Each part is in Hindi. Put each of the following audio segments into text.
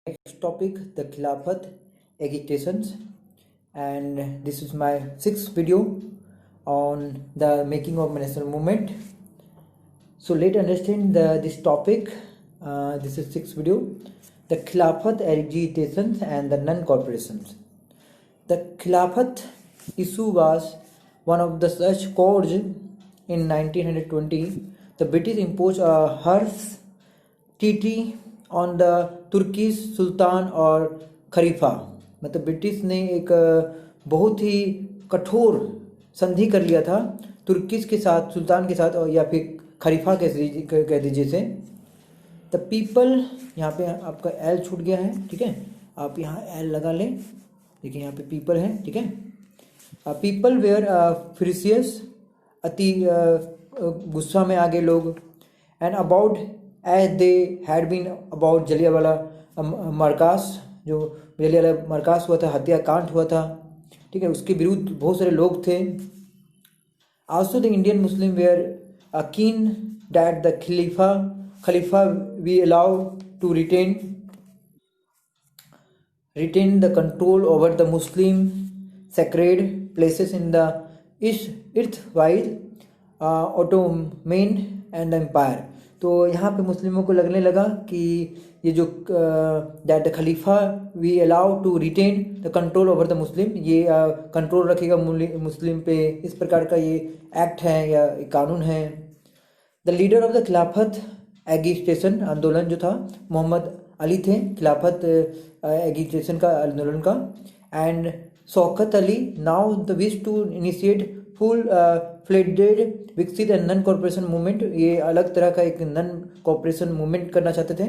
Next topic, the Khilafat agitations, and this is my sixth video on the making of national movement. So let's understand this topic. This is sixth video, the Khilafat agitations and the non-corporations. The Khilafat issue was one of the such codes in 1920. The British imposed a harsh treaty on the तुर्की सुल्तान और खलीफा, मतलब ब्रिटिश ने एक बहुत ही कठोर संधि कर लिया था तुर्कीस के साथ, सुल्तान के साथ, और या फिर खलीफा कह दीजिए से। द पीपल, यहाँ पे आपका एल छूट गया है, ठीक है, आप यहाँ एल लगा लें। देखिए यहाँ पे पीपल है, ठीक है। पीपल वेयर फ्यूरियस, अति गुस्सा में आ गए लोग। And about as they had been about Jallianwala massacre, जो जलियांवाला मरकास हुआ था, हत्याकांड हुआ था, ठीक है, उसके विरुद्ध बहुत सारे लोग थे। Also the Indian Muslim were keen that the Khalifa we allow to retain the control over the Muslim sacred places in the erstwhile Ottoman and the empire। तो यहाँ पे मुस्लिमों को लगने लगा कि ये जो that the Khalifa we allow to retain the control over the Muslim, ये कंट्रोल रखेगा मुस्लिम पे, इस प्रकार का ये एक्ट है या कानून है। द लीडर ऑफ द खिलाफत एगिटेशन आंदोलन जो था मोहम्मद अली थे, खिलाफत एगिटेशन का आंदोलन का। And Shaukat Ali now the wish to initiate full fledged विकसित एंड नन कॉर्पोरेशन मूवमेंट, ये अलग तरह का एक नन कॉर्पोरेशन मूवमेंट करना चाहते थे।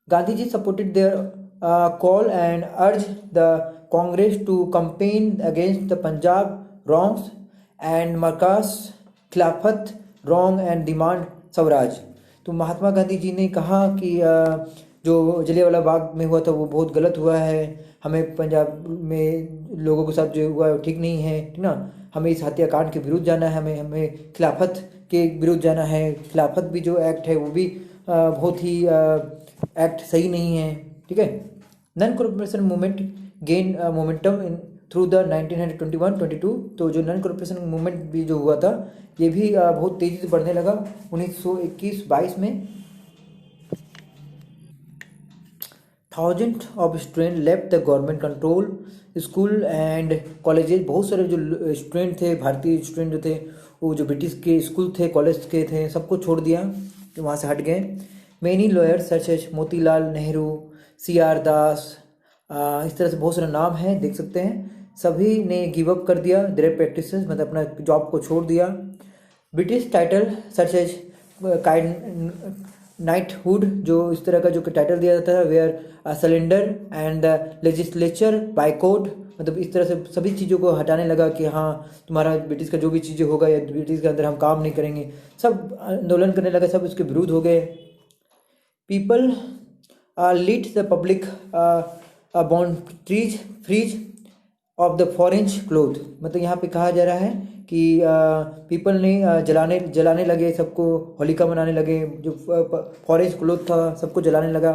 Gandhi ji supported their call and urge the Congress to campaign against the Punjab wrongs and massacre Khilafat wrong and demand Swaraj. तो महात्मा गांधी जी ने कहा कि जो जलियांवाला बाग में हुआ था वो बहुत गलत हुआ है, हमें पंजाब में लोगों के साथ जो हुआ है ठीक नहीं है, ठीक ना, हमें इस हत्याकांड के विरुद्ध जाना है, हमें खिलाफत के विरुद्ध जाना है। खिलाफत भी जो एक्ट है वो भी बहुत ही एक्ट सही नहीं है, ठीक है। Non cooperation movement gain momentum in through the 1921-22। तो जो नन कॉर्पोरेशन मूवमेंट भी जो हुआ था ये भी बहुत तेज़ी से बढ़ने लगा 1921-22 में। Thousand of student left the government control school and colleges. बहुत सारे जो स्टूडेंट थे, भारतीय स्टूडेंट जो थे, वो जो ब्रिटिश के स्कूल थे, कॉलेज के थे, सबको छोड़ दिया, तो वहाँ से हट गए। Many lawyers such as Motilal Nehru, CR Das, इस तरह से बहुत सारे नाम हैं, देख सकते हैं, सभी ने गिव अप कर दिया देयर प्रैक्टिस, मतलब अपना जॉब को छोड़ दिया। British title such as knighthood, जो इस तरह का जो टाइटल दिया जाता है, were surrender and the legislature boycott, मतलब इस तरह से सभी चीज़ों को हटाने लगा कि हाँ तुम्हारा ब्रिटिश का जो भी चीज़ें होगा या ब्रिटिश के अंदर हम काम नहीं करेंगे, सब आंदोलन करने लगा, सब उसके विरुद्ध हो गए। People lead the public boundaries freeze of the foreign cloth, मतलब यहाँ पे कहा जा रहा है कि पीपल ने जलाने लगे, सबको होलिका मनाने लगे, जो फॉरेंज क्लोथ था सबको जलाने लगा।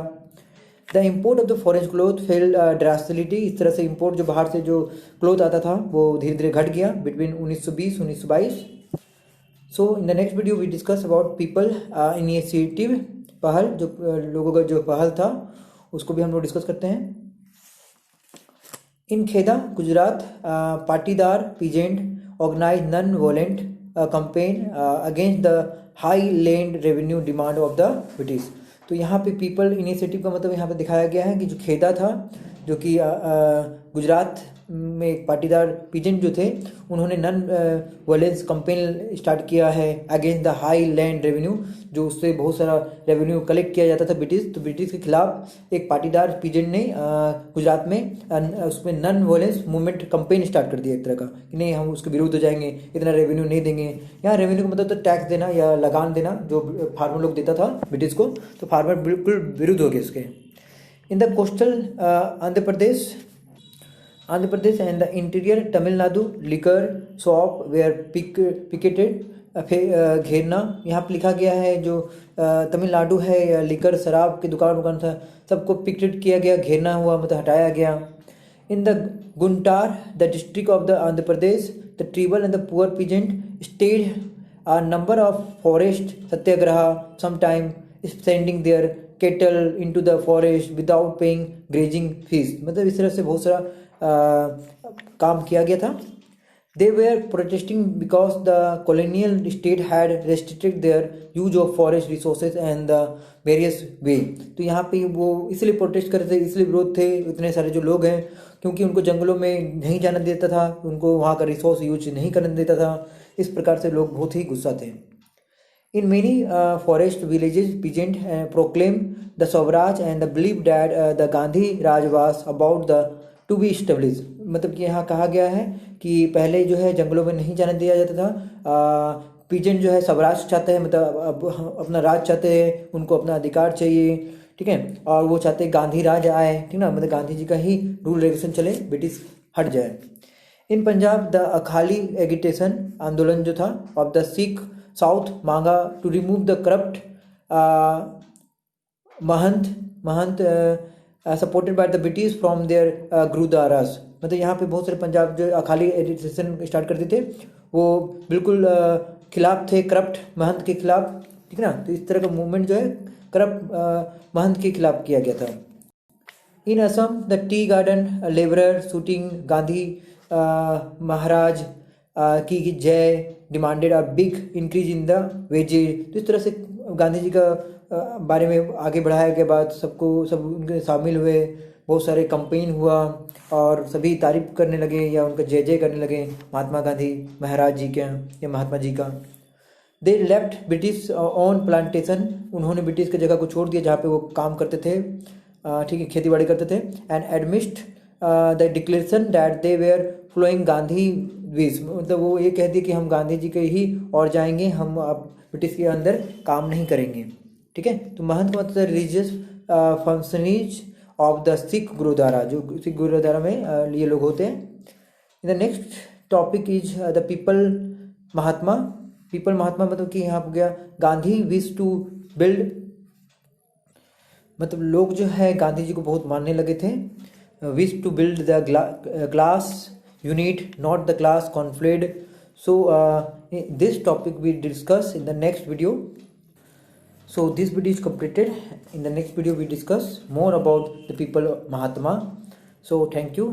The import of the foreign cloth fell drastically, इस तरह से इम्पोर्ट जो बाहर से जो क्लोथ आता था वो धीरे धीरे घट गया between 1920-1922। So in the next video we discuss about people initiative, पहल, जो लोगों का जो पहल था उसको भी हम लोग डिस्कस करते हैं। In Kheda Gujarat Patidar peasant organize non violent campaign against the high land revenue demand of the British. तो यहाँ पे पीपल इनिशिएटिव का मतलब यहाँ पे दिखाया गया है कि जो खेदा था, जो कि गुजरात में एक पाटीदार पीजेंट जो थे, उन्होंने नन वॉलेंस कैंपेन स्टार्ट किया है against the high land revenue, जो उससे बहुत सारा रेवेन्यू कलेक्ट किया जाता था ब्रिटिश, तो ब्रिटिश के खिलाफ एक पाटीदार पीजेंट ने गुजरात में उसमें non violence movement campaign start कर दिया एक तरह का, कि नहीं हम उसके विरुद्ध हो जाएंगे, इतना रेवेन्यू नहीं देंगे। यहाँ रेवेन्यू का मतलब तो टैक्स देना या लगान देना जो फार्मर लोग देता था ब्रिटिश को, तो फार्मर बिल्कुल विरुद्ध हो गए इसके। In the coastal Andhra Pradesh and the interior Tamil Nadu liquor shop were picketed घेरना। यहाँ पर लिखा गया है जो तमिलनाडु है, लिकर शराब की दुकान था, सबको पिकेट किया गया, घेरना हुआ, मतलब हटाया गया। In the Guntur the district of the Andhra Pradesh the tribal and the poor peasant staged a number of forest satyagraha sometime sending their cattle into the forest without paying grazing fees। मतलब इस तरह से बहुत सारा काम किया गया था। They were protesting because the colonial state had restricted their use of forest resources and the various way। तो यहाँ पे वो इसलिए प्रोटेस्ट कर रहे थे, इसलिए विरोध थे इतने सारे जो लोग हैं, क्योंकि उनको जंगलों में नहीं जाने देता था, उनको वहाँ का रिसोर्स यूज नहीं करने देता था। इस प्रकार से लोग बहुत ही गुस्सा थे। In many forest villages, peasants proclaim the Swaraj and the believe that the Gandhi Raj was about the to be established। मतलब कि यहाँ कहा गया है कि पहले जो है जंगलों में नहीं जाने दिया जाता था। पीजेंट जो है स्वराज चाहते हैं, मतलब अब अपना राज चाहते हैं, उनको अपना अधिकार चाहिए, ठीक है, और वो चाहते हैं गांधी राज आए, ठीक ना, मतलब गांधी जी का ही रूल रेगुलेशन चले, ब्रिटिश हट जाए। In Punjab the Akali agitation आंदोलन जो था ऑफ द सिख साउथ मांगा to remove the corrupt mahant supported by the British from their gurdwaras. मतलब यहाँ पे बहुत सारे पंजाब जो अखाली एजिटेशन स्टार्ट करते थे, वो बिल्कुल खिलाफ थे करप्ट महंत के खिलाफ, ठीक है ना। तो इस तरह का मूवमेंट जो है करप्ट महंत के खिलाफ किया गया था। In Assam the tea garden labourer shouting Gandhi Maharaj की जय demanded a big increase in the wages. तो इस तरह से गांधी जी का बारे में आगे बढ़ाया के बाद सब उनके शामिल हुए, बहुत सारे कंपेन हुआ और सभी तारीफ करने लगे या उनका जय जय करने लगे महात्मा गांधी महाराज जी के या महात्मा जी का। They left British on plantation. उन्होंने ब्रिटिश की जगह को छोड़ दिया जहाँ पे वो काम करते थे, ठीक है, खेती बाड़ी करते थे। And amidst the declaration that they were following Gandhi wish. मतलब वो ये कह दिए कि हम गांधी जी के ही और जाएंगे, हम अब ब्रिटिश के अंदर काम नहीं करेंगे, ठीक है। तो महंत मतलब religious functionaries of the Sikh gurdwara, जो सिख गुरुद्वारा में ये लोग होते हैं। The next topic is the people Mahatma. People Mahatma मतलब कि यहाँ हो गया गांधी विश टू बिल्ड, मतलब लोग जो है गांधी जी को बहुत मानने लगे थे। Wish to build the class unit not the class conflict. So this topic we discuss in the next video. So this video is completed. In the next video we discuss more about the people Mahatma. So thank you.